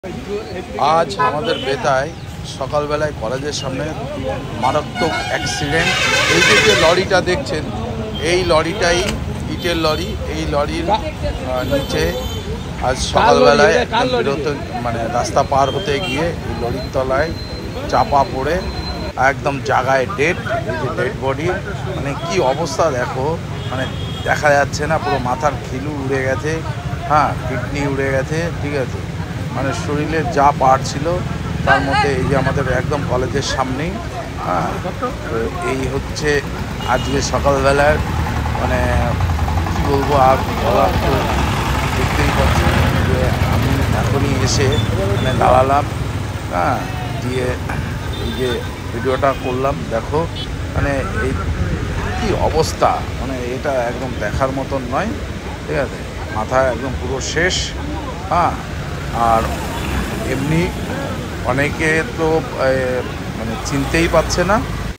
आज हमारे बेताय सकाल बेलाय कलेजर सामने मारात्मक एक्सिडेंट। ये लरिटा देखें ये लरिटाई इटेर लरि लरिर नीचे आज सकाल बेलाय बेरोते माने रास्ता पार होते गए लरिर तलाय चापा पड़े एकदम जगह डेड डेड बडी माने की अवस्था देखो माने देखा जाच्छे ना पुरो माथार खिलु उड़े गेछे। हाँ किडनी उड़े गेछे ठीक है মানে শরীরের যা পার্ট ছিল তার মধ্যে এই যে আমাদের একদম কলেজের সামনেই। হ্যাঁ এই হচ্ছে আজকে সকালবেলার মানে কী বলবো আর বলার তো দেখতেই পাচ্ছি যে আমি এখনই এসে মানে দাঁড়ালাম। হ্যাঁ দিয়ে এই যে ভিডিওটা করলাম দেখো মানে এই কী অবস্থা মানে এটা একদম দেখার মতন নয় ঠিক আছে। মাথা একদম পুরো শেষ। হ্যাঁ আর এমনি অনেকে তো মানে চিনতেই পারছে না।